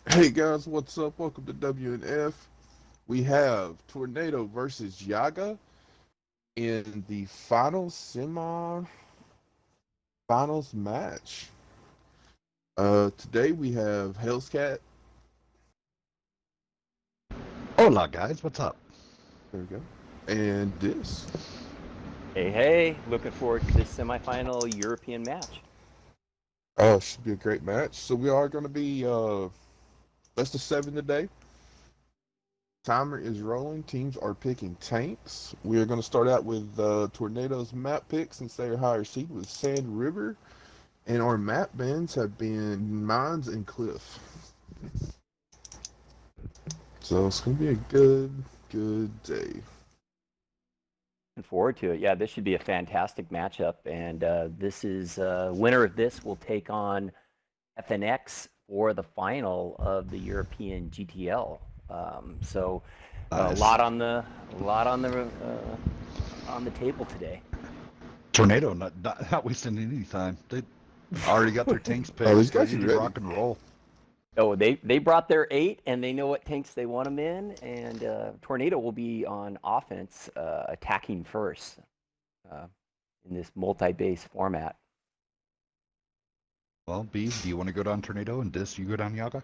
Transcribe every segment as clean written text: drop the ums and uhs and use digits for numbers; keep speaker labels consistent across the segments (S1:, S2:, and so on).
S1: Hey guys, what's up? Welcome to WNF. We have Tornado versus JAGA in the final finals match. Today we have Hell's Cat.
S2: Hola, guys. What's up?
S1: There we go. And this.
S3: Hey, hey, looking forward to this semifinal European match.
S1: Oh, should be a great match. So we are going to be best of seven today. Timer is rolling. Teams are picking tanks. We are going to start out with Tornado's map pick since they are higher seed with Sand River. And our map bans have been Mines and Cliff. So it's going to be a good day.
S3: Looking forward to it. Yeah, this should be a fantastic matchup. And this is winner of this will take on FNX for the final of the European GTL. So a
S2: Nice.
S3: lot on the table today.
S2: Tornado not wasting any time. They already got their tanks
S1: Oh, these
S2: picked,
S1: guys
S2: ready
S1: are
S2: to
S1: ready.
S2: rock and roll.
S3: Oh, they brought their 8, and they know what tanks they want them in. And Tornado will be on offense, attacking first uh, in this multi-base format.
S2: Well, B, do you want to go down Tornado and Dis, you go down Yaga?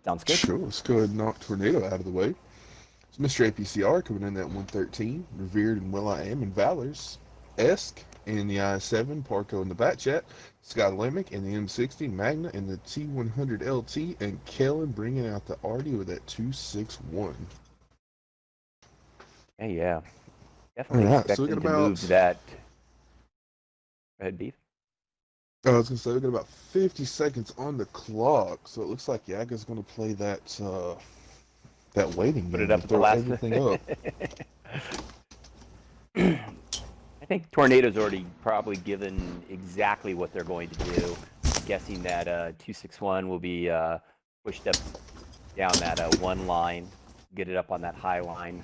S3: Sounds good.
S1: Sure, let's go ahead and knock Tornado out of the way. It's Mr. APCR coming in at 113. Revered and Will I Am and Valors. Esk in the I-7. Parco in the Bat Chat. Skylemic in the M60. Magna in the T100 LT. And Kellen bringing out the Artie with that 261.
S3: Yeah.
S1: All
S3: Definitely
S1: right, so
S3: expect
S1: we got
S3: them to move
S1: about.
S3: that. Go ahead, Beef.
S1: I was gonna say we got about 50 seconds on the clock, so it looks like Yaga's gonna play that waiting
S3: Put
S1: game
S3: it
S1: to
S3: up at the
S1: throw
S3: last.
S1: everything up.
S3: I think Tornado's already probably given exactly what they're going to do. I'm guessing that 261 will be pushed up down that one line, get it up on that high line,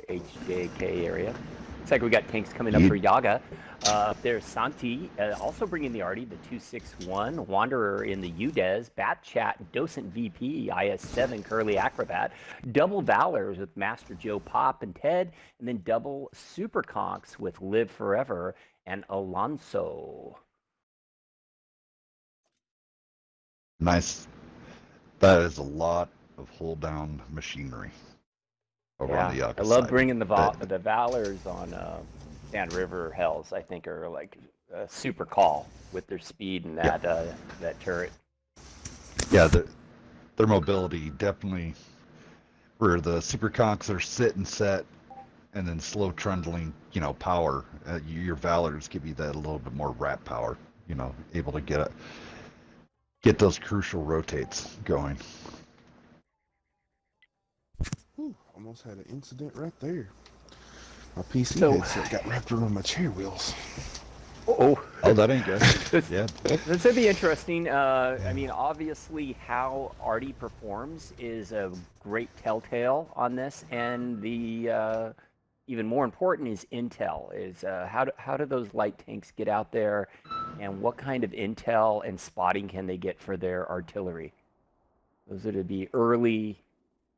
S3: HJK area. Looks like we got tanks coming up
S2: You,
S3: for Yaga. Up there, Santi, also bringing the Artie, the 261. Wanderer in the UDES. Bat Chat, Docent VP, IS7, Curly Acrobat. Double Valors with Master Joe Pop and Ted. And then double Super Conks with Live Forever and Alonso.
S2: nice. That is a lot of hold down machinery over on the
S3: Yeah, I
S2: Yaga
S3: love
S2: side.
S3: bringing
S2: That,
S3: the Valors on Sand River Hells. I think are like a super call with their speed and
S2: yeah,
S3: that turret.
S2: yeah, their mobility definitely where the super conks are sit and set and then slow trundling, power. Your Valors give you that a little bit more rat power, able to get those crucial rotates going.
S1: Whew, almost had an incident right there. My PC
S3: So,
S1: headset got wrapped around my chair wheels.
S3: oh,
S2: Oh, that ain't good.
S3: this
S2: Yeah,
S3: this would be interesting. I mean, obviously, how Artie performs is a great telltale on this, and the even more important is intel. Is how do those light tanks get out there, and what kind of intel and spotting can they get for their artillery? Those are to be early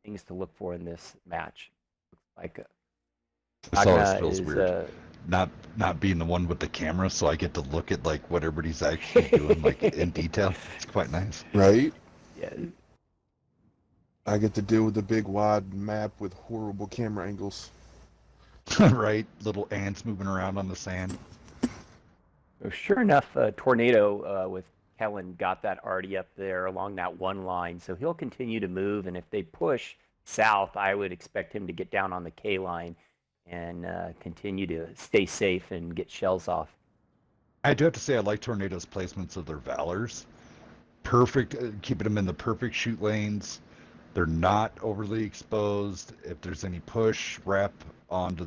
S3: things to look for in this match. Like
S2: this always
S3: Agna
S2: feels
S3: is
S2: weird. Not being the one with the camera, so I get to look at like what everybody's actually doing, like in detail. It's quite nice.
S1: Right?
S3: yeah,
S1: I get to deal with the big wide map with horrible camera angles.
S2: Right? Little ants moving around on the sand.
S3: well, sure enough, Tornado with Kellen got that already up there along that one line, so he'll continue to move. And if they push south, I would expect him to get down on the K line and continue to stay safe and get shells off.
S2: I do have to say I like Tornado's placements of their Valors. Perfect, keeping them in the perfect shoot lanes. They're not overly exposed. If there's any push, wrap onto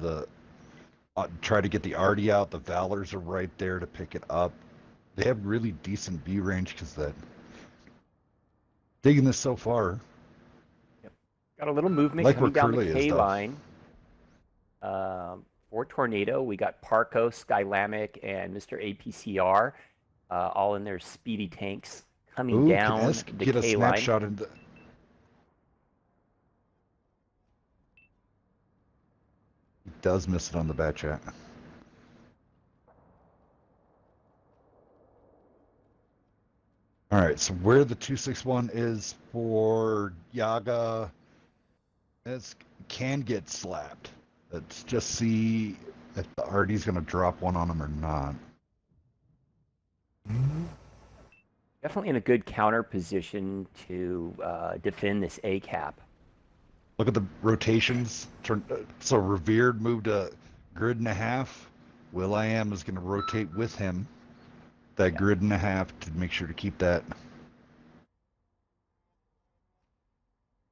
S2: try to get the arty out. The Valors are right there to pick it up. They have really decent view range because that digging this so far.
S3: Yep. Got a little movement
S2: Like where
S3: coming down the
S2: Curly is
S3: K
S2: though.
S3: line. For Tornado, we got Parco, Skylamic, and Mr. APCR all in their speedy tanks coming
S2: Ooh, can
S3: down
S2: Esk
S3: the
S2: get a
S3: K line.
S2: snapshot into... He does miss it on the bat chat. All right, so where the 261 is for Yaga, Esk can get slapped. Let's just see if the RD's going to drop one on him or not.
S3: Definitely in a good counter position to defend this A cap.
S2: Look at the rotations. So Revered moved a grid and a half. Will.i.am is going to rotate with him that grid and a half to make sure to keep that.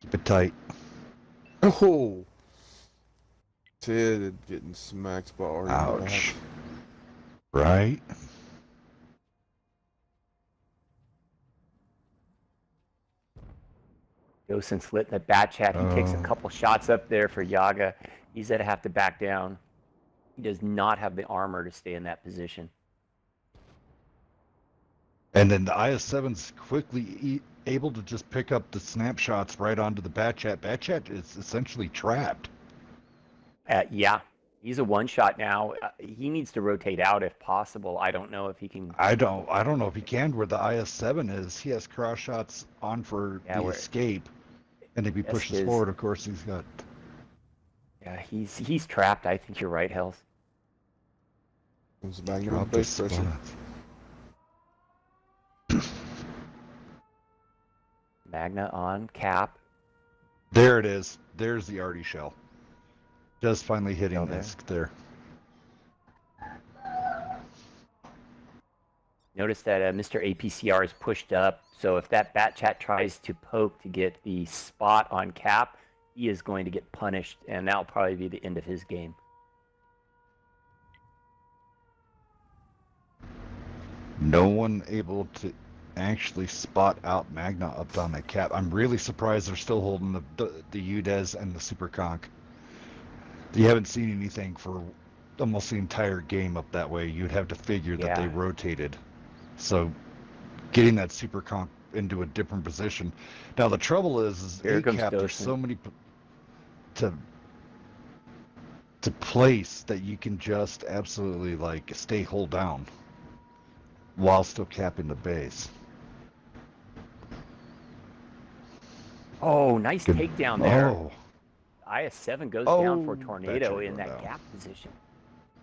S2: Keep it tight.
S1: Oh, Ted getting smacked by Artie.
S2: Ouch. Right?
S3: Gosen's lit in the bat chat. He takes a couple shots up there for Yaga. He's going to have to back down. He does not have the armor to stay in that position.
S2: And then the IS-7's quickly able to just pick up the snapshots right onto the bat chat. Bat chat is essentially trapped.
S3: Yeah, he's a one-shot now. He needs to rotate out if possible. I don't know if he can.
S2: I don't know if he can. Where the IS-7 is, he has cross shots on for the escape, and if he pushes forward, of course, he's got.
S3: Yeah, he's trapped. I think you're right, Hells.
S1: Comes back on base pressure.
S3: Magna on cap.
S2: There it is. There's the Artie shell. Just finally hitting this there.
S3: Notice that Mr. APCR is pushed up, so if that bat chat tries to poke to get the spot on cap, he is going to get punished, and that'll probably be the end of his game.
S2: No one able to actually spot out Magna up on that cap. I'm really surprised they're still holding the UDES and the Super Conch. You haven't seen anything for almost the entire game up that way. You'd have to figure that they rotated. So getting that Super Conch into a different position. Now the trouble is A-cap, there's so many to place that you can just absolutely like stay hold down while still capping the base.
S3: Oh, nice takedown there.
S2: Oh.
S3: IS-7 goes down for TRNDO in that gap position.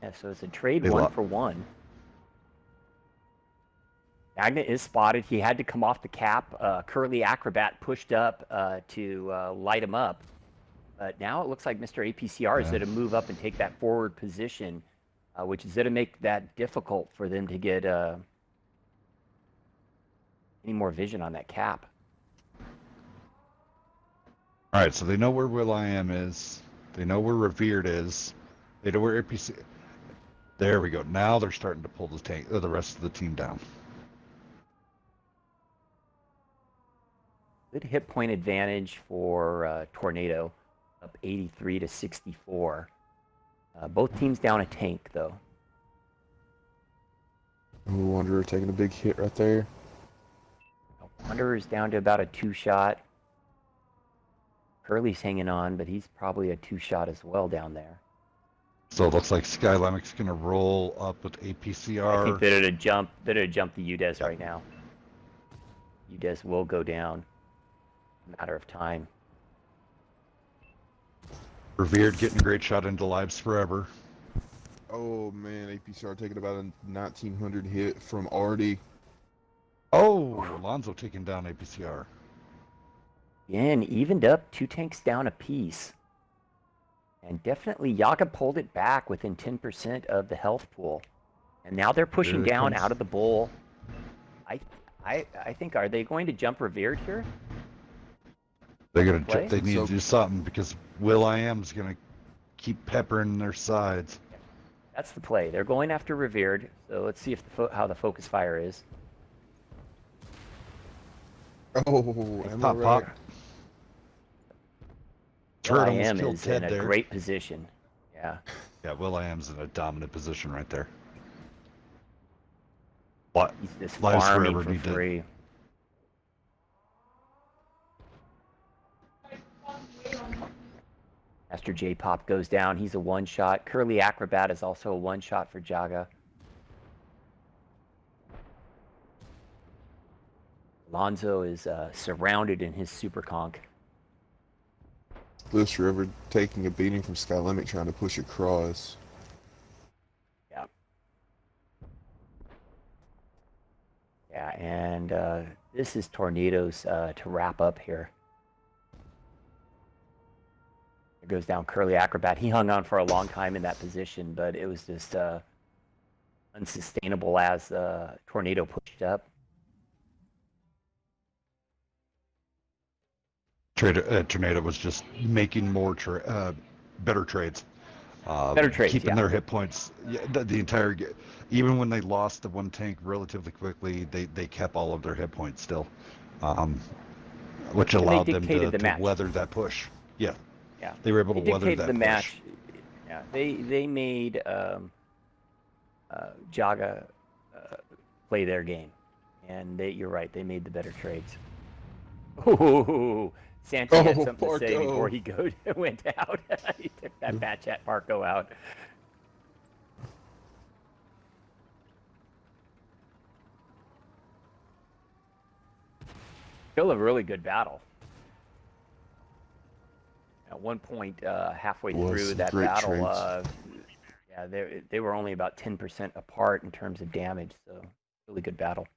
S3: Yeah, so it's a trade 1-for-1. Magna is spotted. He had to come off the cap. Curly Acrobat pushed up to light him up. But now it looks like Mr. APCR is going to move up and take that forward position, which is going to make that difficult for them to get any more vision on that cap.
S2: All right, so they know where Will.i.am is. They know where Revered is. They know where APC. There we go. Now they're starting to pull the rest of the team down.
S3: Good hit point advantage for TRNDO, up 83 to 64. Both teams down a tank, though.
S1: Wanderer taking a big hit right there.
S3: Wanderer is down to about a 2-shot. Curly's hanging on, but he's probably a 2-shot as well down there.
S2: So it looks like Skylamic's going to roll up with APCR.
S3: I think they're to jump the UDES right now. UDES will go down. A matter of time.
S2: Revered getting a great shot into Lives Forever.
S1: Oh man, APCR taking about a 1900 hit from Artie.
S2: Oh, Alonzo taking down APCR.
S3: Again, evened up, 2 tanks down apiece. And definitely Yaga pulled it back within 10% of the health pool. And now they're pushing down out of the bowl. I think, are they going to jump Revered here?
S2: They're going to they need to do something because Will.i.am's going to keep peppering their sides.
S3: That's the play. They're going after Revered. So let's see if how the focus fire is.
S1: Oh,
S2: pop.
S3: Will.i.am is in a great position. Yeah.
S2: Yeah, Will.i.am's in a dominant position right there.
S3: He's just farming for free. Master J-Pop goes down. He's a one-shot. Curly Acrobat is also a one-shot for JAGA. Alonzo is surrounded in his super conch.
S1: Bliss River taking a beating from Skylimic trying to push across.
S3: Yeah. Yeah, and this is Tornadoes to wrap up here. It goes down Curly Acrobat. He hung on for a long time in that position, but it was just unsustainable as Tornado pushed up.
S2: Tornado was just making more better trades.
S3: Better trades,
S2: keeping
S3: yeah.
S2: their hit points. Yeah, the entire even when they lost the one tank relatively quickly, they kept all of their hit points still, which allowed them to weather that push. Yeah,
S3: yeah.
S2: They were able to weather that
S3: the
S2: push.
S3: Match. Yeah, they made JAGA play their game, and you're right. They made the better trades. Ooh, Santi had something to say before he went out. He took that match at Parco out. Still a really good battle. At one point, halfway through that battle, yeah, they were only about 10% apart in terms of damage. So, really good battle.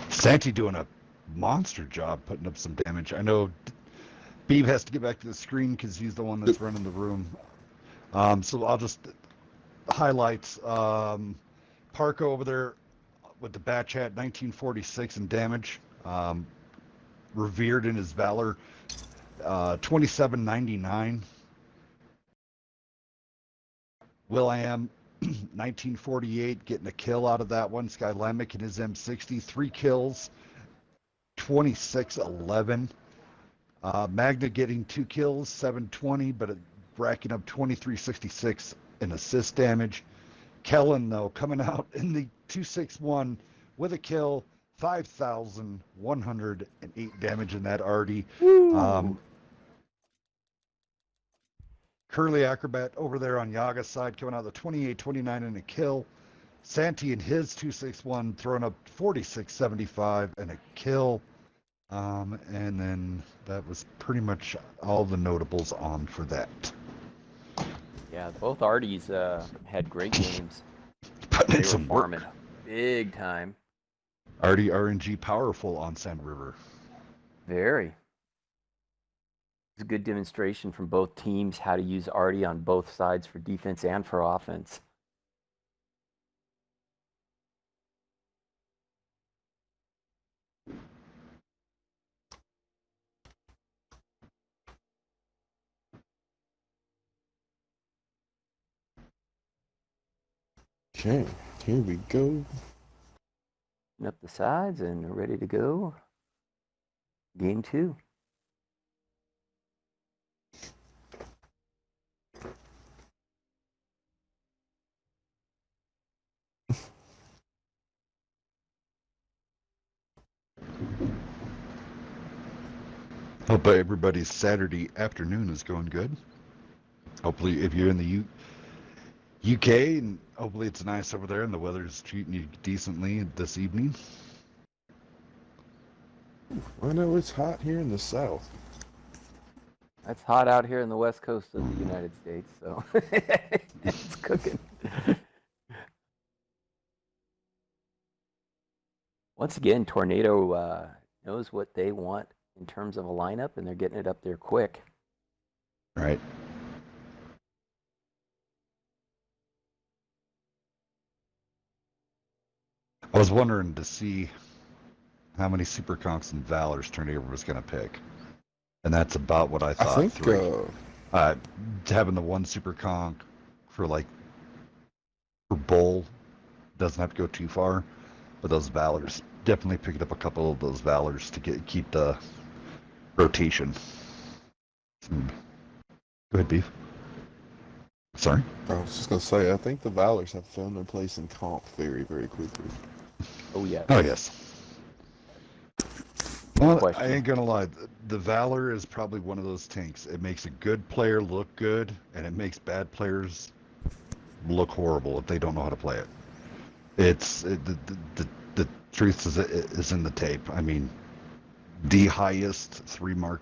S2: Santi doing a monster job putting up some damage. I know Beeb has to get back to the screen because he's the one that's running the room. So I'll just highlights. Parco over there with the Bat Chat 1946 in damage. Revered in his valor. 2799. Will.i.am 1948 getting a kill out of that one. Skylamic in his M60 3 kills. 2611. Magna getting 2 kills, 720, but racking up 2366 in assist damage. Kellen, though, coming out in the 261 with a kill, 5,108 damage in that Artie. Curly Acrobat over there on Yaga's side coming out the 2829 and a kill. Santi in his 261 throwing up 4675 and a kill. And then that was pretty much all the notables on for that.
S3: Yeah, both Arties had great games.
S2: Putting in some work.
S3: Big time.
S2: Artie RNG powerful on Sand River.
S3: Very. It's a good demonstration from both teams how to use Artie on both sides for defense and for offense.
S1: Okay, here we go.
S3: Up the sides and ready to go. Game 2.
S2: Hope everybody's Saturday afternoon is going good. Hopefully, if you're in the UK, and hopefully it's nice over there and the weather's treating you decently this evening.
S1: I know it's hot here in the south.
S3: It's hot out here in the west coast of the United States, so it's cooking. Once again, Tornado knows what they want in terms of a lineup, and they're getting it up there quick.
S2: Right. I was wondering to see how many Super Conks and Valors Tornado was going to pick. And that's about what I thought.
S1: I think
S2: 3. Having the one Super Conk for Bull doesn't have to go too far. But those Valors, definitely picked up a couple of those Valors to keep the rotation. Go ahead, Beef. Sorry?
S1: I was just going to say, I think the Valors have found their place in comp very, very quickly.
S3: Oh, yeah.
S2: Oh, yes. Well, I
S3: question.
S2: ain't gonna lie. The Valor is probably one of those tanks. It makes a good player look good, and it makes bad players look horrible if they don't know how to play it. The truth is in the tape. I mean, the highest 3-mark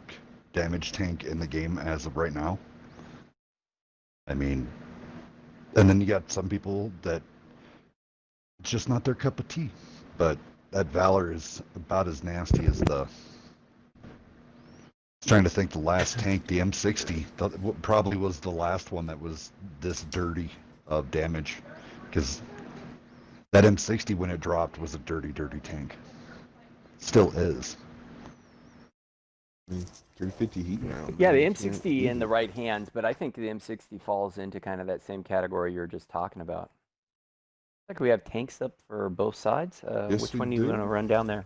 S2: damage tank in the game as of right now. I mean, and then you got some people that it's just not their cup of tea. But that Valor is about as nasty as the. I was trying to think the last tank, the M60, probably was the last one that was this dirty of damage, because that M60 when it dropped was a dirty, dirty tank. Still is.
S1: 350 heat round.
S3: Yeah, the
S1: man.
S3: M60 in the right hands, but I think the M60 falls into kind of that same category you were just talking about. Like we have tanks up for both sides.
S1: Yes,
S3: Which
S1: we
S3: one do you want to
S1: do.
S3: run down there?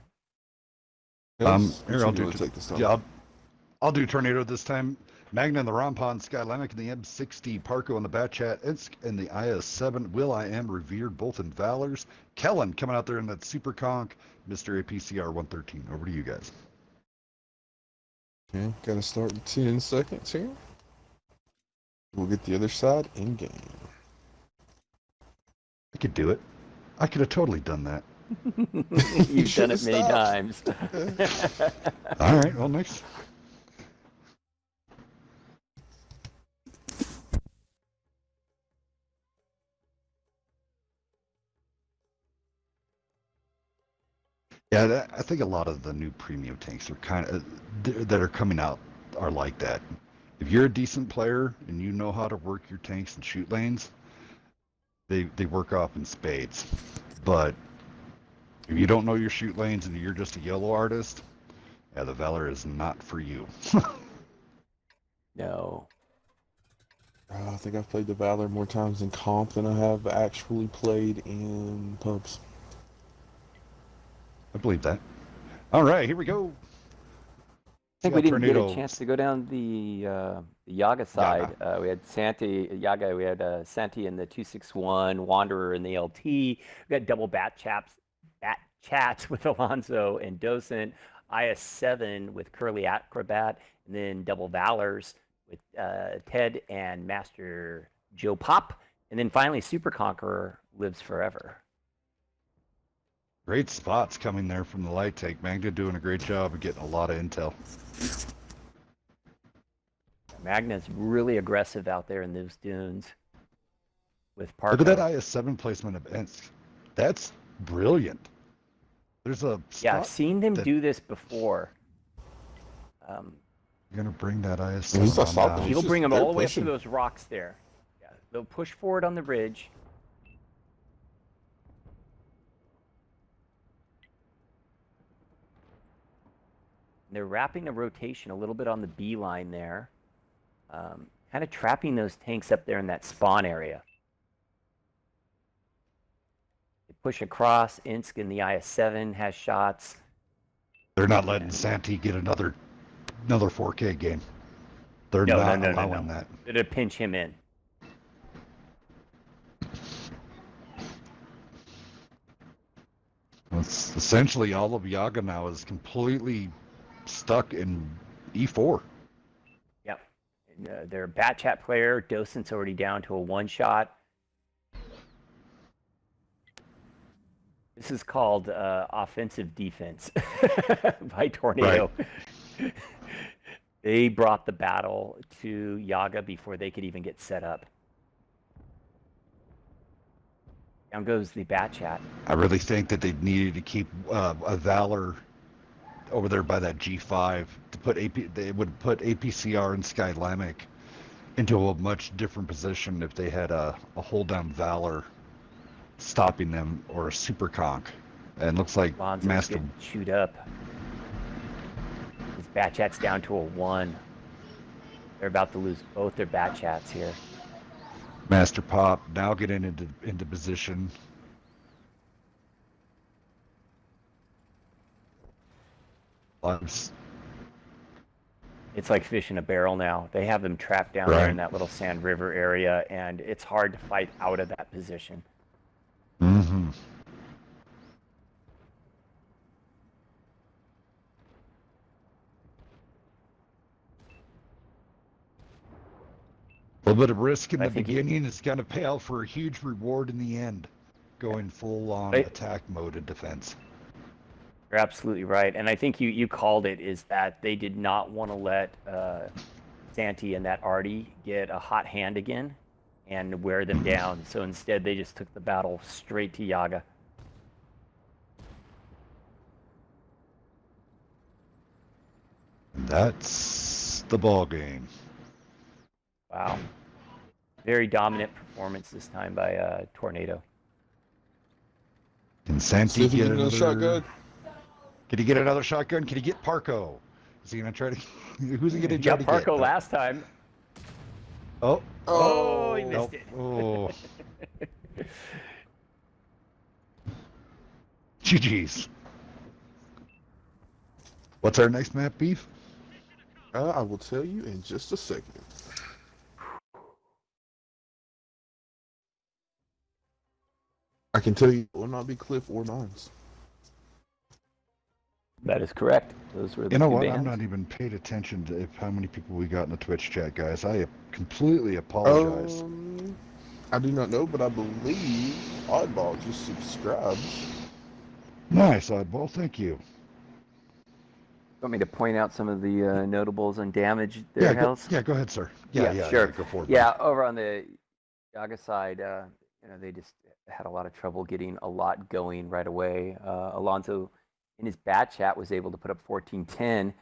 S2: Here I'll do.
S1: Take this time.
S2: Yeah, I'll do Tornado this time. Magna and the Rompon, Skylamic and the M60, Parko and the Batchat, and the IS-7, Will I Am revered both in Valors. Kellen coming out there in that Super Conk, Mr. APCR 113. Over to you guys.
S1: Okay, gotta start in 10 seconds here. We'll get the other side in game.
S2: I could do it. I could have totally done that.
S3: You've done it many times.
S2: All right, well, next. Yeah, I think a lot of the new premium tanks are kind of that are coming out are like that. If you're a decent player and you know how to work your tanks and shoot lanes, they work off in spades. But if you don't know your shoot lanes and you're just a yellow artist, yeah, the Valor is not for you.
S3: No.
S1: I think I've played the Valor more times in comp than I have actually played in pubs.
S2: I believe that. All right, here we go.
S3: I think we didn't get a chance to go down the Yaga side. We had Yaga, we had Santi in the 261, Wanderer in the LT. We got double bat chats with Alonso and Docent, IS-7 with Curly Acrobat, and then double Valors with Ted and Master Joe Pop. And then finally, Super Conqueror lives forever.
S2: Great spots coming there from the light tank. Magna doing a great job of getting a lot of intel.
S3: Magna's really aggressive out there in those dunes with Parko.
S2: Look at that IS-7 placement of Ensk. That's brilliant. There's a spot.
S3: Yeah, I've seen them do this before.
S2: You're going to bring that IS-7 down.
S3: He'll bring them all the way up to those rocks there. Yeah, they'll push forward on the ridge. They're wrapping the rotation a little bit on the B line there. Kind of trapping those tanks up there in that spawn area. They push across. Insk in the IS-7 has shots.
S2: They're not letting Santi get another 4K game. They're not allowing that.
S3: They're to pinch him in.
S2: It's essentially all of Yaga now is completely stuck in E4.
S3: Yep. Their bat chat player, Docent's already down to a one-shot. This is called offensive defense by Tornado. Right. They brought the battle to Yaga before they could even get set up. Down goes the bat chat.
S2: I really think that they needed to keep a Valor over there by that G5 to put they would put APCR and Skylamic into a much different position if they had a hold down Valor stopping them or a Super Conk. And looks like
S3: Lonzo's
S2: Master
S3: chewed up. His bat chat's down to a 1. They're about to lose both their bat chats here.
S2: Master Pop now getting into position.
S3: It's like fish in a barrel now. They have them trapped down there in that little Sand River area, and it's hard to fight out of that position.
S2: Mm-hmm. A little bit of risk in
S3: I
S2: the
S3: think
S2: beginning is going to pay out for a huge reward in the end, going full on
S3: Right.
S2: attack mode in defense.
S3: You're absolutely right, and I think you called it, is that they did not want to let Santi and that Artie get a hot hand again and wear them down. So instead, they just took the battle straight to Yaga.
S2: That's the ball game.
S3: Wow, very dominant performance this time by Tornado.
S2: Can Santi
S1: See if he
S2: get
S1: get another
S2: another
S1: shotgun.
S2: Can he get another shotgun? Can he get Parco? Is he gonna try to? Who's he gonna
S3: He
S2: try
S3: got
S2: to get?
S3: Parco last time.
S2: Oh,
S3: Oh, he
S1: Oh,
S3: missed
S2: nope.
S3: it.
S2: Oh, GG's. What's our next map, Beef?
S1: I will tell you in just a second. I can tell you it will not be Cliff or Mines.
S3: That is correct. Those were the
S2: You know
S3: two
S2: what?
S3: bands.
S2: I'm not even paid attention to how many people we got in the Twitch chat, guys. I completely apologize.
S1: I do not know, but I believe Oddball just subscribed.
S2: Nice, Oddball. Thank you.
S3: Want me to point out some of the notables and damage there, Hells?
S2: Go ahead, sir.
S3: Sure.
S2: Yeah, go for it.
S3: Yeah, over on the Yaga side, they just had a lot of trouble getting a lot going right away. Alonso, in his bat chat, was able to put up 14-10.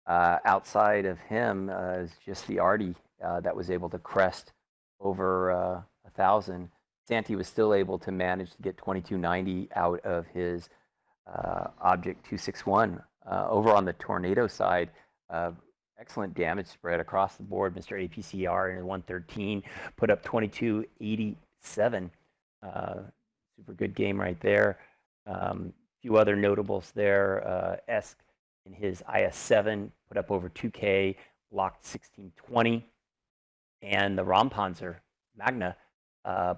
S3: Outside of him is just the Artie that was able to crest over 1,000. Santi was still able to manage to get 2290 out of his Object 261. Over on the Tornado side, excellent damage spread across the board. Mr. APCR in 113 put up 2287. Super good game right there. Few other notables there. Esk in his IS-7 put up over 2K, blocked 1620. And the Rompanzer Magna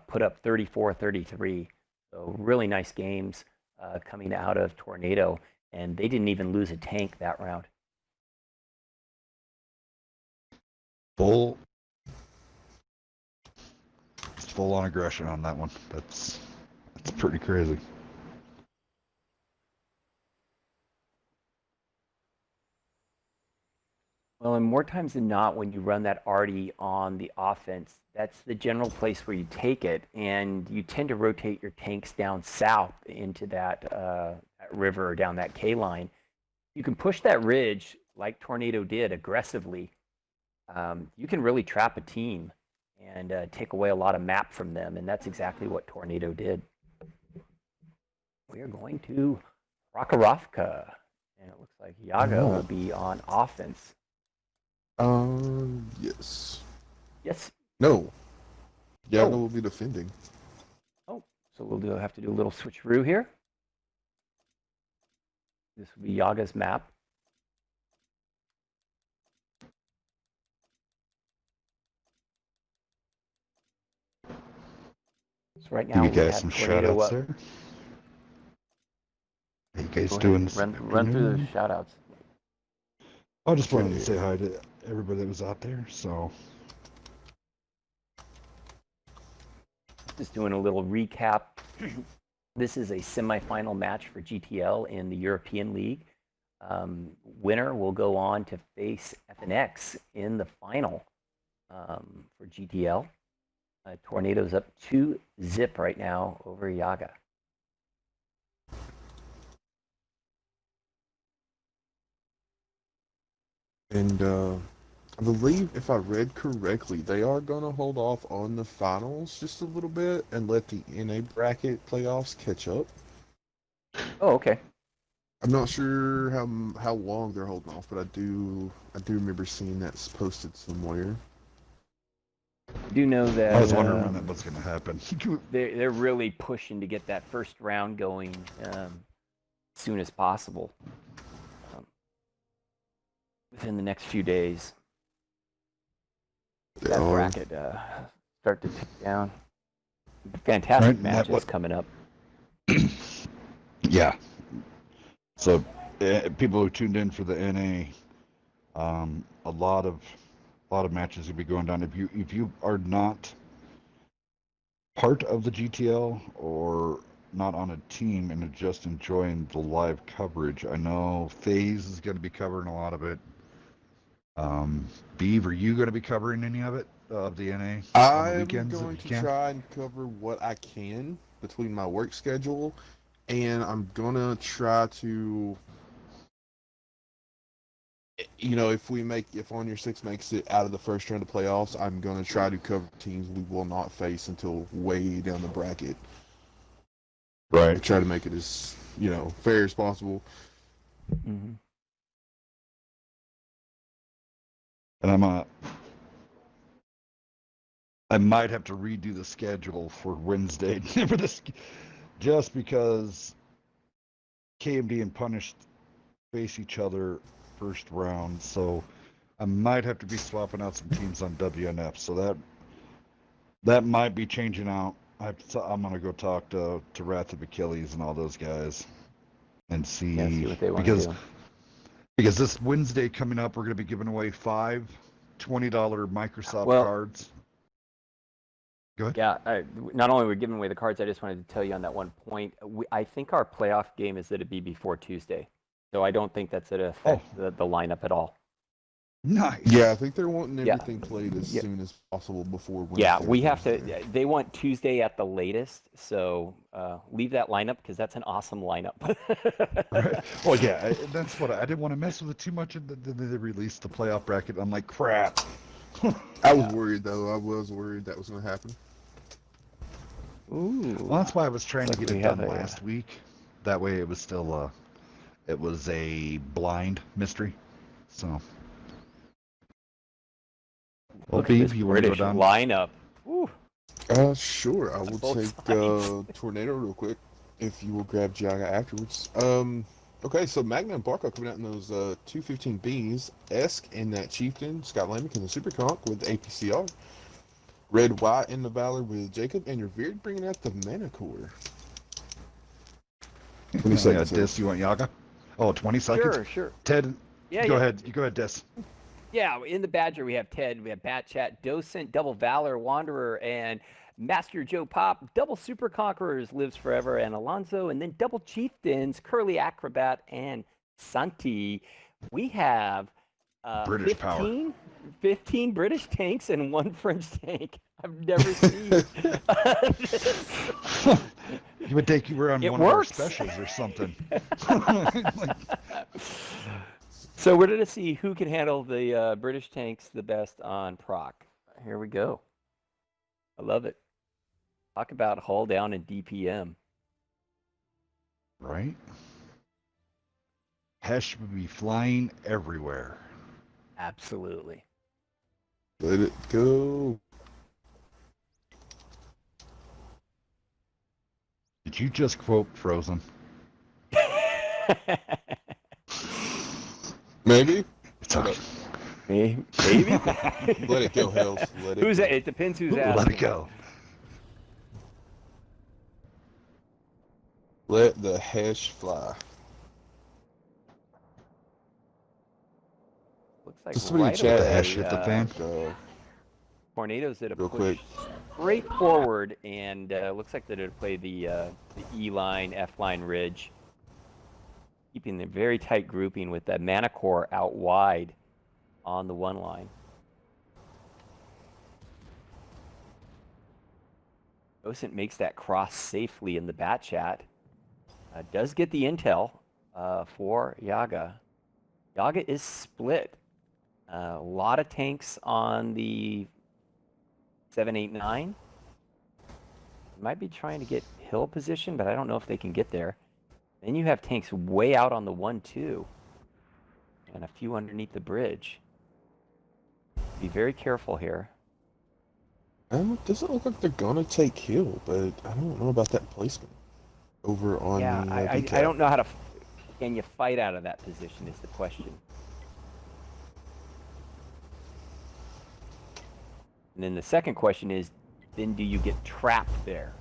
S3: put up 34-33. So really nice games coming out of Tornado. And they didn't even lose a tank that round.
S2: Full on aggression on that one. That's pretty crazy.
S3: Well, and more times than not, when you run that Artie on the offense, that's the general place where you take it, and you tend to rotate your tanks down south into that river or down that K line. You can push that ridge like Tornado did aggressively. You can really trap a team and take away a lot of map from them, and that's exactly what Tornado did. We are going to Prokhorovka, and it looks like Yaga will be on offense.
S1: Yes.
S3: Yes.
S1: No. Yaga will be defending.
S3: Oh, so we'll have to do a little switcheroo here. This will be Yaga's map. So right now
S2: you
S3: we
S2: guys
S3: have
S2: some
S3: Tornado
S2: shout-outs
S3: up.
S2: there? How you guys
S3: Go
S2: doing
S3: ahead,
S2: this
S3: run through the shout-outs.
S2: I just wanted to say hi to everybody that was out there. So
S3: Just doing a little recap. This is a semifinal match for GTL in the European League. Winner will go on to face FNX in the final for GTL. Tornado's up 2-0 right now over Yaga.
S1: And I believe, if I read correctly, they are going to hold off on the finals just a little bit and let the NA bracket playoffs catch up.
S3: Oh, okay.
S1: I'm not sure how long they're holding off, but I do remember seeing that posted somewhere.
S3: I do know that
S2: I was wondering when that was going to happen.
S3: they're really pushing to get that first round going as soon as possible. Within the next few days. That bracket start to tick down. Fantastic matches coming up.
S2: Yeah. So people who tuned in for the NA, a lot of a lot of matches will be going down. If you are not part of the GTL or not on a team and are just enjoying the live coverage, I know FaZe is going to be covering a lot of it. Beav, are you going to be covering any of it, of the NA on the
S1: I'm
S2: weekends if
S1: going
S2: you
S1: to
S2: can?
S1: try and cover what I can between my work schedule, and I'm gonna try to, if On Your Six makes it out of the first round of playoffs, I'm gonna try to cover teams we will not face until way down the bracket.
S2: Right.
S1: Try to make it as fair as possible.
S3: Mm-hmm.
S2: And I might have to redo the schedule for Wednesday for this, just because KMD and Punished face each other first round, so I might have to be swapping out some teams on WNF. So that might be changing out. I'm gonna go talk to Wrath of Achilles and all those guys and
S3: See
S2: see,
S3: what they want to do.
S2: because this Wednesday coming up, we're gonna be giving away 5 $20 Microsoft
S3: Well,
S2: cards. Go ahead.
S3: Yeah, not only are we giving away the cards, I just wanted to tell you on that one point. I think our playoff game is going to be before Tuesday, so I don't think that's going to affect the lineup at all.
S2: Nice.
S1: Yeah, I think they're wanting
S3: Yeah.
S1: everything played as
S3: Yeah.
S1: soon as possible before Wednesday.
S3: Yeah, we have to.
S1: Thursday.
S3: They want Tuesday at the latest, so leave that lineup because that's an awesome lineup.
S2: Right. Well, yeah, that's what I didn't want to mess with it too much. And they released the playoff bracket. I'm like, crap.
S1: I was worried though. I was worried that was going to happen.
S3: Ooh.
S2: Well, that's why I was trying to
S3: Like
S2: get
S3: we
S2: it done
S3: have
S2: last week. That way, it was still it was a blind mystery. So, well,
S3: Look at this
S2: Beav, you want to go
S3: British
S2: down?
S3: lineup. Ooh.
S1: Sure. I will
S3: both
S1: take
S3: sides.
S1: Tornado real quick if you will grab JAGA afterwards. Okay, so Magna and Barco coming out in those 215Bs. Esk in that Chieftain, Scott Lamick in the Super Conch with APCR. Red White in the Valor with Jacob, and your Veered bringing out the Mana Core. 20 seconds.
S2: Dis, you want Yaga? Oh, 20 seconds?
S3: Sure.
S2: Ted,
S3: Yeah,
S2: go
S3: yeah.
S2: ahead. You go ahead, Dis.
S3: Yeah, in the Badger, we have Ted, we have Bat Chat, Docent, Double Valor, Wanderer, and Master Joe Pop. Double Super Conquerors lives forever, and Alonzo, and then Double Chieftains, Curly Acrobat, and Santi. We have
S2: British power.
S3: 15 British tanks and 1 French tank. I've never seen this.
S2: You would think you were on
S3: It
S2: one
S3: works.
S2: of our specials or something.
S3: So we're going to see who can handle the British tanks the best on proc. Here we go. I love it. Talk about hull down and DPM.
S2: Right? Hesh would be flying everywhere.
S3: Absolutely.
S1: Let it go.
S2: Did you just quote Frozen?
S1: Maybe.
S2: It's okay.
S3: Maybe.
S1: Let it go, Hells. Let it
S3: Who's
S1: go.
S3: it depends who's asking.
S2: Let it go.
S1: Let the Hesh fly.
S3: Looks like
S1: Just somebody in
S3: right
S1: chat
S3: away,
S2: Hesh hit the fan.
S3: Tornadoes did a
S1: Real
S3: push
S1: quick.
S3: straight forward, and looks like they're going to play the E line, F line ridge, keeping the very tight grouping with that Mana Core out wide on the 1 line. Docent makes that cross safely in the bat chat. Does get the intel for Yaga. Yaga is split. A lot of tanks on the 789. Might be trying to get hill position, but I don't know if they can get there. Then you have tanks way out on the 1-2. And a few underneath the bridge. Be very careful here.
S1: It doesn't look like they're gonna take hill, but I don't know about that placement over on the
S3: I don't know how to. Can you fight out of that position? Is the question. And then the second question is, then do you get trapped there?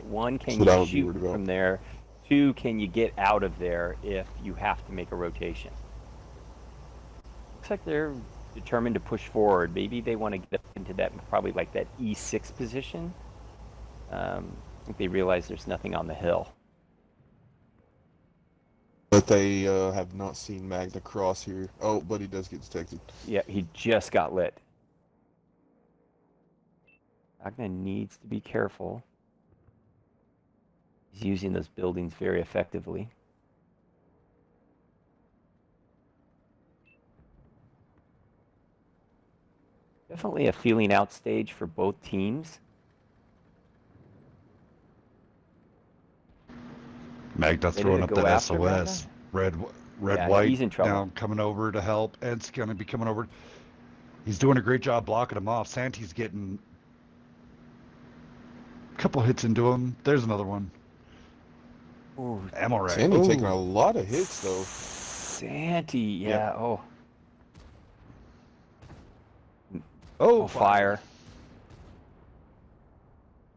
S3: 1, can you shoot from there? 2, can you get out of there if you have to make a rotation? Looks like they're determined to push forward. Maybe they want to get up into that, probably like that E6 position. I think they realize there's nothing on the hill.
S1: But they have not seen Magna cross here. Oh, but he does get detected.
S3: Yeah, he just got lit. Magna needs to be careful. He's using those buildings very effectively. Definitely a feeling out stage for both teams.
S2: Magda
S3: Ready
S2: throwing
S3: to
S2: up
S3: go
S2: that
S3: after
S2: SOS.
S3: Magna?
S2: Red,
S3: Yeah,
S2: white
S3: he's in trouble.
S2: now coming over to help. Ed's going to be coming over. He's doing a great job blocking him off. Santi's getting a couple hits into him. There's another one.
S3: Ooh,
S2: Ammo rack.
S1: Sandy taking
S2: Ooh.
S1: a lot of hits, though.
S3: Santi, yeah.
S2: Yep.
S3: Oh,
S2: Oh,
S3: fire.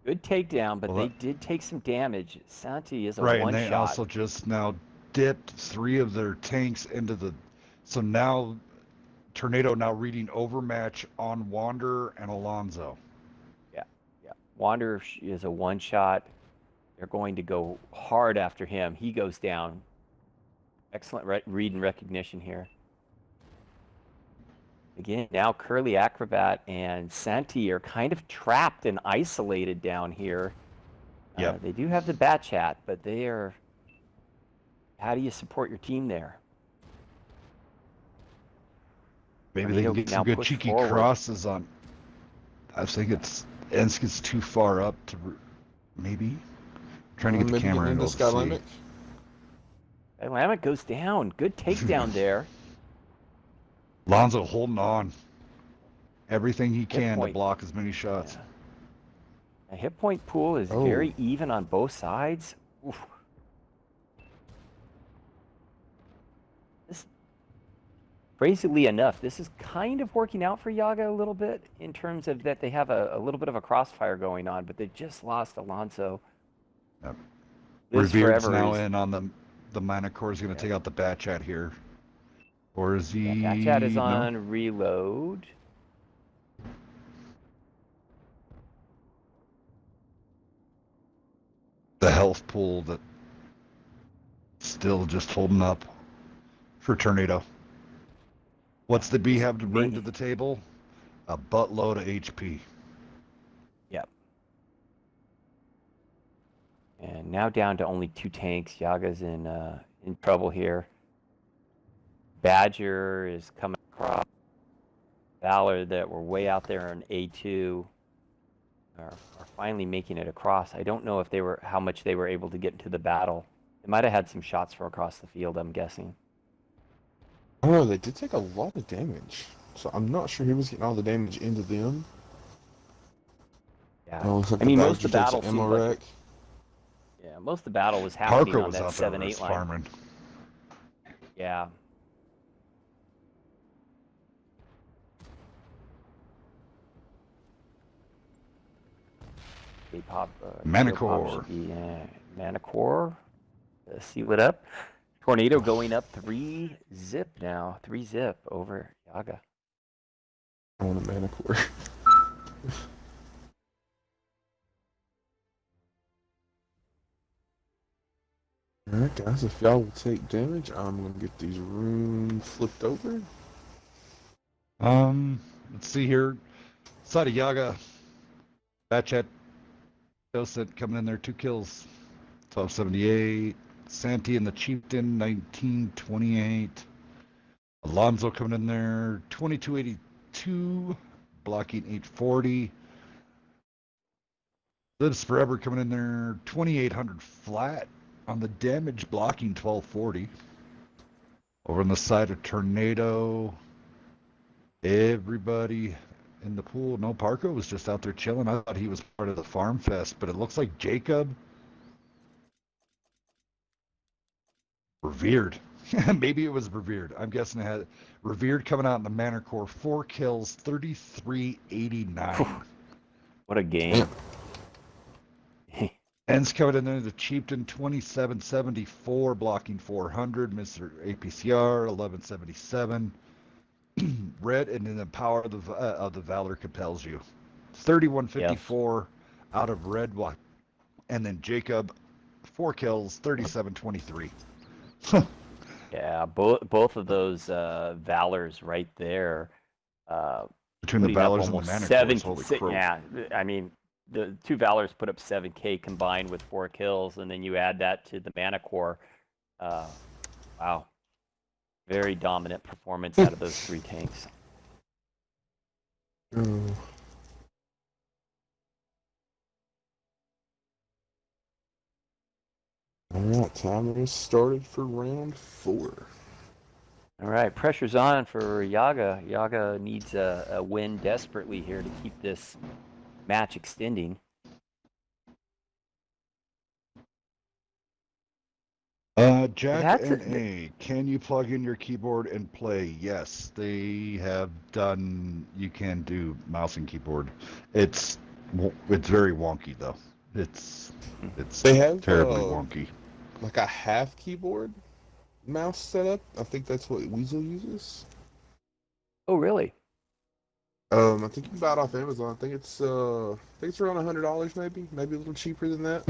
S3: Good takedown, but
S2: Well,
S3: they
S2: that-
S3: did take some damage. Santi is a
S2: Right, and
S3: one
S2: they
S3: shot.
S2: also just now dipped 3 of their tanks into the... So now, Tornado now reading overmatch on Wanderer and Alonzo.
S3: Yeah. Wander is a one shot. They're going to go hard after him. He goes down. Excellent read and recognition here. Again, now Curly Acrobat and Santi are kind of trapped and isolated down here.
S2: Yep.
S3: They do have the bat chat, but they are... How do you support your team there?
S2: Maybe they
S3: Tornado
S2: can get
S3: now
S2: some good
S3: push
S2: cheeky
S3: forward.
S2: crosses on... I think Ensk gets too far up to... Maybe? Trying to get the
S1: Maybe
S2: camera
S1: getting
S2: angle
S1: into
S2: to see.
S1: Skylamic.
S3: Dynamic goes down. Good takedown there.
S2: Lonzo holding on. Everything he can to
S3: point.
S2: block as many shots.
S3: Yeah. The hit point pool is
S1: Oh.
S3: very even on both sides. Oof. This, crazily enough, this is kind of working out for Yaga a little bit in terms of that they have a little bit of a crossfire going on, but they just lost Alonso.
S2: Yep.
S3: Lives
S2: Revered's
S3: forever
S2: now
S3: is,
S2: in on the Minotaur is going to take out the bat chat here. Or is he...
S3: yeah, Batchat is
S2: No?
S3: on reload.
S2: The health pool that still just holding up for Tornado. What's the B have to bring to the table? A buttload of HP.
S3: Yep. And now down to only 2 tanks. Yaga's in trouble here. Badger is coming across. Valor that were way out there in A2 are finally making it across. I don't know if they were how much they were able to get into the battle. They might have had some shots from across the field, I'm guessing.
S1: Oh, they did take a lot of damage. So I'm not sure he was getting all the damage into them.
S3: Yeah.
S1: Oh, looks like
S3: I mean,
S1: the
S3: most of the
S1: Badger takes
S3: battle
S1: an ammo
S3: seemed like
S1: rack.
S3: yeah, most of the battle was happening
S2: Parker
S3: on
S2: was
S3: that
S2: out there
S3: 7-8 line.
S2: farming.
S3: Yeah. K-pop,
S2: Manticore.
S3: should be Manticore. Seal it up. Tornado going up 3 zip now. 3 zip over Yaga.
S1: I want a Manticore. Alright guys, if y'all will take damage, I'm gonna get these rooms flipped over.
S2: Let's see here. Side of Yaga. Batchat Docent coming in there, 2 kills. 1278. Santi and the Chieftain, 1928. Alonzo coming in there, 2282. Blocking 840. Lives Forever coming in there, 2800 flat on the damage, blocking 1240. Over on the side of Tornado, everybody in the pool. No, Parko was just out there chilling. I thought he was part of the farm fest, but it looks like Jacob Revered. Maybe it was Revered. I'm guessing it had Revered coming out in the Manticore, 4 kills, 3389.
S3: What a game.
S2: Ends coming in there, the Chieftain, 2774, blocking 400. Mr. APCR, 1177. red, and then the power of the valor compels you. 3154 out of red, and then Jacob, 4 kills, 3723.
S3: Yeah, both of those valors right there,
S2: Between the
S3: putting up
S2: valors and the
S3: almost
S2: mana
S3: seven.
S2: cores, holy crow.
S3: Yeah, I mean the two valors put up 7K combined with 4 kills, and then you add that to the mana core. Wow, very dominant performance out of those 3 tanks.
S1: Oh. All right, timer is started for round 4.
S3: All right, pressure's on for JAGA. JAGA needs a win desperately here to keep this match extending.
S2: Jack
S3: That's
S2: and A, can you plug in your keyboard and play? Yes, they have done. You can do mouse and keyboard. It's very wonky though. It's
S1: They have
S2: terribly wonky.
S1: like a half keyboard mouse setup. I think that's what Weasel uses.
S3: Oh, really?
S1: I think you can buy it off Amazon. I think it's around $100, maybe a little cheaper than that.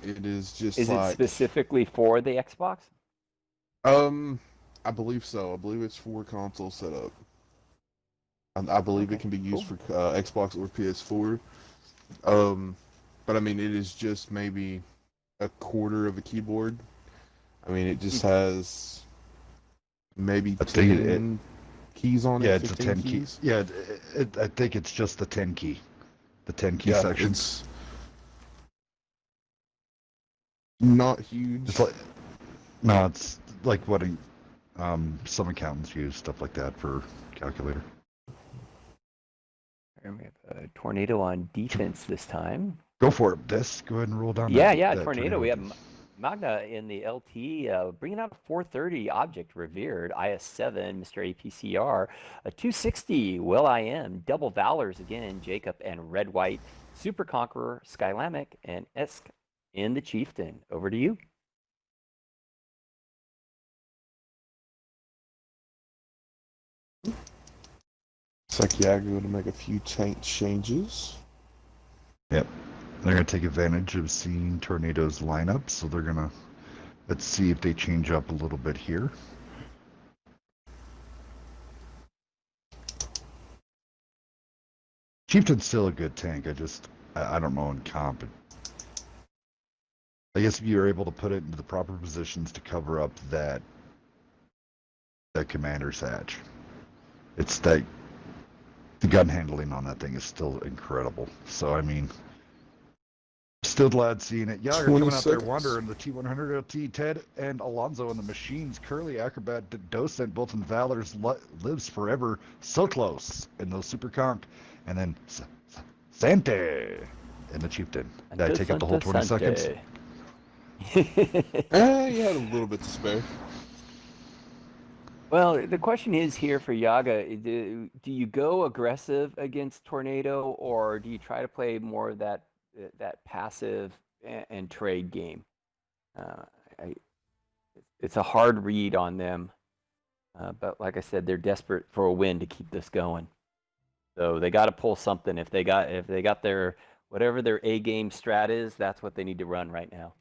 S1: It is just
S3: Is it
S1: like
S3: specifically for the Xbox?
S1: I believe so. I believe it's for console setup. I believe it
S3: Okay,
S1: can be used
S3: cool.
S1: for Xbox or PS4. But I mean, it is just maybe a quarter of a keyboard. I mean, it just has maybe
S2: I think
S1: 10 keys on it.
S2: yeah, it's a
S1: 15
S2: 10 key.
S1: keys.
S2: Yeah, I think it's just the 10 key,
S1: Yeah,
S2: sections.
S1: it's not huge.
S2: It's like no, it's like what some accountants use stuff like that for calculator.
S3: And we have a tornado on defense this time.
S2: Go for it. Go ahead and roll down.
S3: Yeah,
S2: that
S3: tornado. We have Magna in the LT, bringing out a 430 object revered, IS-7, Mr. APCR, a 260 Will I Am, double valors again, Jacob and Red White, Super Conqueror, Skylamic, and Esk in the Chieftain. Over to you.
S1: Looks like Yaga going to make a few tank changes.
S2: Yep. They're going to take advantage of seeing Tornado's lineup, so they're going to... Let's see if they change up a little bit here. Chieftain's still a good tank. I don't know in comp. I guess if you're able to put it into the proper positions to cover up that commander's hatch. It's that... The gun handling on that thing is still incredible. So, I mean... Still glad seeing it. Yager coming out there wandering the T100 LT, Ted and Alonzo and the machines. Curly Acrobat Docent, both in Valor's lives forever. So close in those super conk. And then Sante in the Chieftain. Did I take up the whole 20 seconds?
S1: You had a little bit to spare.
S3: Well, the question is here for Yaga, do you go aggressive against Tornado, or do you try to play more of that passive and trade game? It's a hard read on them, but like I said, they're desperate for a win to keep this going. So they got to pull something. If they got their whatever their A game strat is, that's what they need to run right now.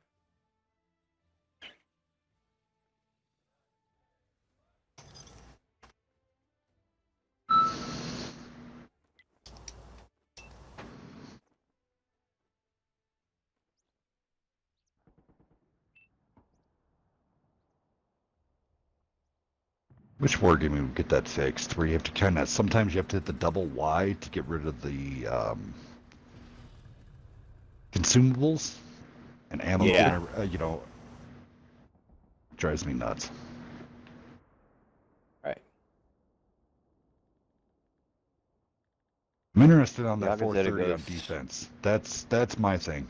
S2: Which wargaming would get that fixed? Where you have to kind of... Sometimes you have to hit the double Y to get rid of the consumables and ammo.
S3: Yeah.
S2: Drives me nuts.
S3: Right.
S2: I'm interested on that
S3: Yaga's
S2: 430 on defense. That's my thing.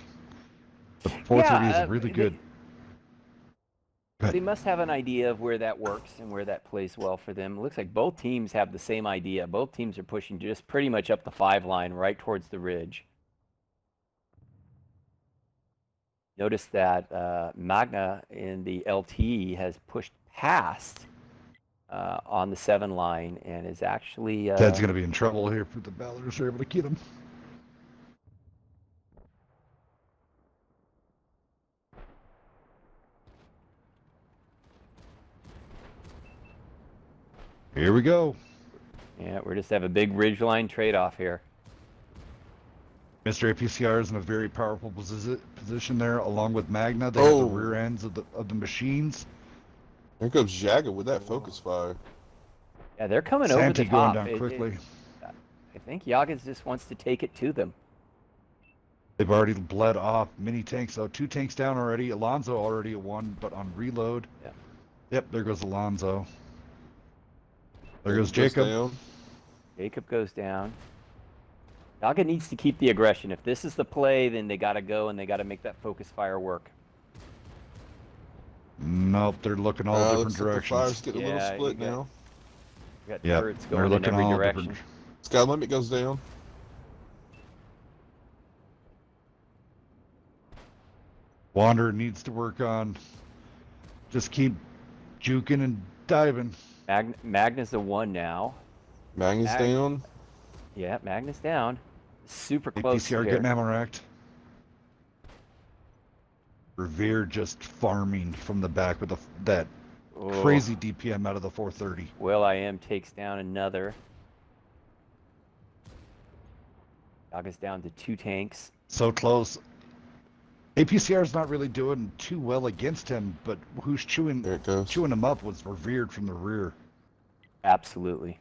S2: The 430 is really good.
S3: They must have an idea of where that works and where that plays well for them. It looks like both teams have the same idea. Both teams are pushing just pretty much up the 5 line, right towards the ridge. Notice that Magna in the LT has pushed past on the 7 line and is actually
S2: Ted's going to be in trouble here if the Valors are able to get him. Here we go.
S3: Yeah, we're just have a big ridgeline trade-off here.
S2: Mr. APCR is in a very powerful position there, along with Magna. They have the rear ends of the machines.
S1: Here comes JAGA with that focus fire.
S3: Yeah, they're coming over the
S2: Santi
S3: top.
S2: going down quickly.
S3: I think Yagas just wants to take it to them.
S2: They've already bled off mini tanks, though. 2 tanks down already. Alonso already at 1, but on reload.
S3: Yeah.
S2: Yep, there goes Alonso. There goes Jacob.
S1: Down.
S3: Jacob goes down. Yaga needs to keep the aggression. If this is the play, then they got to go and they got to make that focus fire work.
S2: Nope, they're looking all different directions.
S1: The fire's getting a little split now.
S3: You got turrets going in every direction.
S1: Sky limit goes down.
S2: Wanderer needs to work on just keep juking and diving.
S3: Magna's the 1 now.
S1: Magnus down.
S3: Yeah, Magnus down. Super close
S2: APCR
S3: here.
S2: getting ammo racked. Revere just farming from the back with that crazy DPM out of the 430.
S3: Will.i.am takes down another. Yaga's down to 2 tanks.
S2: So close. APCR is not really doing too well against him, but who's chewing him up was Revered from the rear.
S3: Absolutely.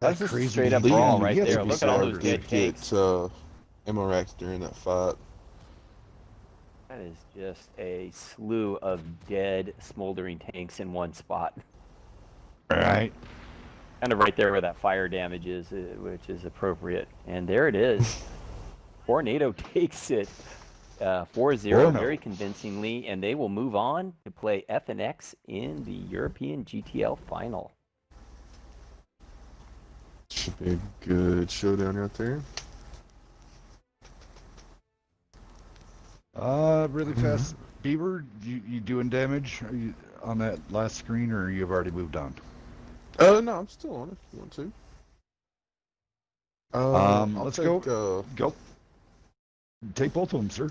S2: That's crazy.
S3: Straight up brawl right there. Look at all those dead tanks.
S1: Ammo racks during that fight.
S3: That is just a slew of dead, smoldering tanks in one spot.
S2: Right.
S3: Kind of right there where that fire damage is, which is appropriate. And there it is. TRNDO takes it 4-0 very convincingly, and they will move on to play FNX in the European GTL final.
S1: Should be a good showdown out there.
S2: Really fast. Beaver, you doing damage? Are you on that last screen, or you've already moved on?
S1: No, I'm still on it if you want to.
S2: Let's go. Go. Take both of them, sir.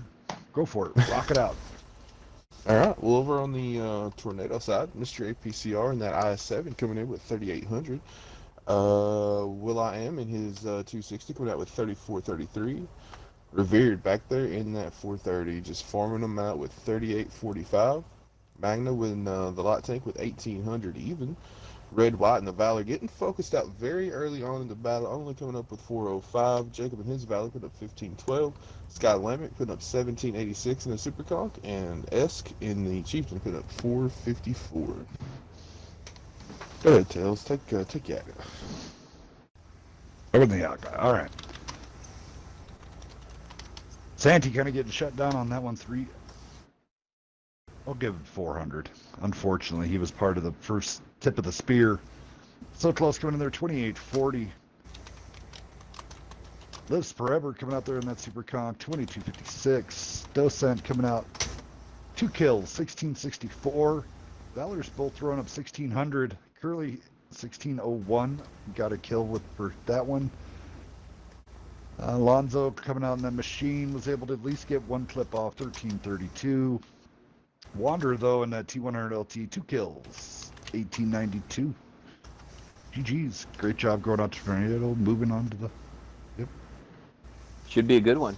S2: Go for it. Rock it out.
S1: All right. Well, over on the TRNDO side, Mr. APCR and that IS-7 coming in with 3,800. Will.i.am in his 260 coming out with 3,433. Revered back there in that 430, just farming them out with 3,845. Magna with the light tank with 1,800 even. Red, White, and the Valor getting focused out very early on in the battle, only coming up with 405. Jacob and his Valor put up 1512. Sky Lamech putting up 1786 in the Superconk, and Esk in the Chieftain putting up 454. Go ahead, Tails. Take Yaga.
S2: Over the Yaga. All right. Santi kind of getting shut down on that one. 3. I'll give it 400. Unfortunately, he was part of the first tip of the spear. So close coming in there, 2840. Lives Forever coming out there in that super conk, 2256. Docent coming out, 2 kills, 1664. Valor's both throwing up 1600. Curly 1601 got a kill for that one. Alonso coming out in that machine was able to at least get 1 clip off, 1332. Wanderer though in that T100 LT, 2 kills, 1892. GG's. Great job going out to TRNDO, moving on to the. Yep.
S3: Should be a good one.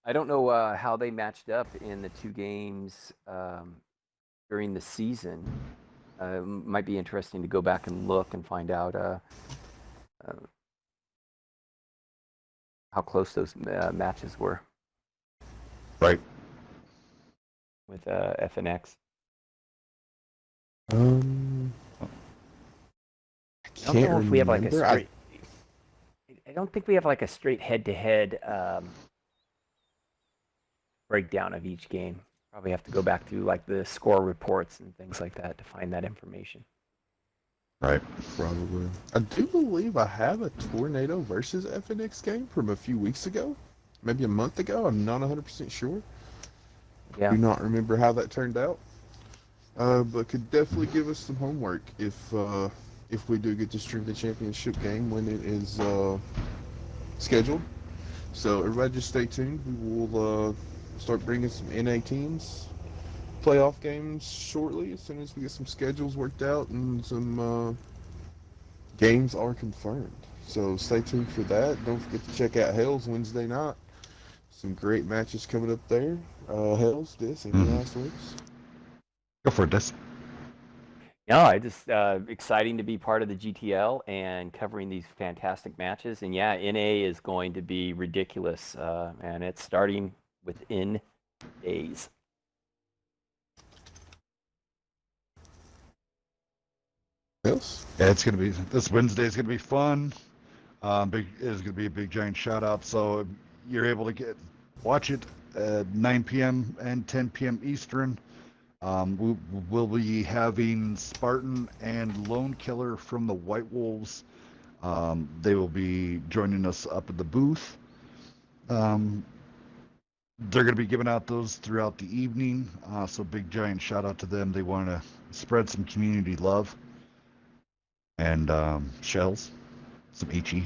S3: I don't know how they matched up in the 2 games during the season. Might be interesting to go back and look and find out how close those matches were.
S2: Right.
S3: With FNX.
S1: I
S3: don't know if we have like a straight. I don't think we have like a straight head-to-head breakdown of each game. Probably have to go back through like the score reports and things like that to find that information.
S2: Right.
S1: Probably. I do believe I have a TRNDO versus FNX game from a few weeks ago, maybe a month ago. I'm not 100% sure.
S3: Yeah.
S1: Do not remember how that turned out. but could definitely give us some homework if we do get to stream the championship game when it is scheduled. So everybody just stay tuned. We will start bringing some NA teams playoff games shortly as soon as we get some schedules worked out and some games are confirmed. So stay tuned for that. Don't forget to check out Hell's Wednesday night. Some great matches coming up there. Hell's, this, any last words?
S2: Go for it, Des.
S3: No, I just exciting to be part of the GTL and covering these fantastic matches. And yeah, NA is going to be ridiculous, and it's starting within days.
S1: Else?
S2: Yeah, it's gonna be this Wednesday is gonna be fun. Big is gonna be a big giant shout out. So you're able to watch it at 9 p.m. and 10 p.m. Eastern. We'll be having Spartan and Lone Killer from the White Wolves. They will be joining us up at the booth. They're going to be giving out those throughout the evening. So big giant shout out to them. They want to spread some community love and shells, some HE.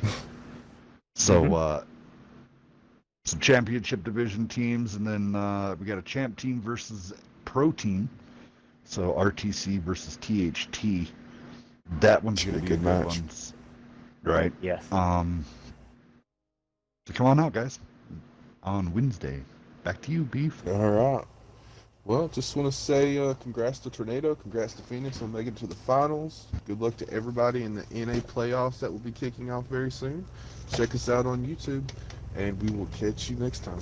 S2: So some championship division teams, and then we got a champ team versus pro team. So RTC versus THT. That one's going to be a good
S1: match.
S2: one. Right?
S3: Yes.
S2: So come on out, guys. On Wednesday. Back to you, Beef.
S1: All right. Well, just want to say congrats to TRNDO, congrats to Phoenix on making it to the finals. Good luck to everybody in the NA playoffs that will be kicking off very soon. Check us out on YouTube, and we will catch you next time.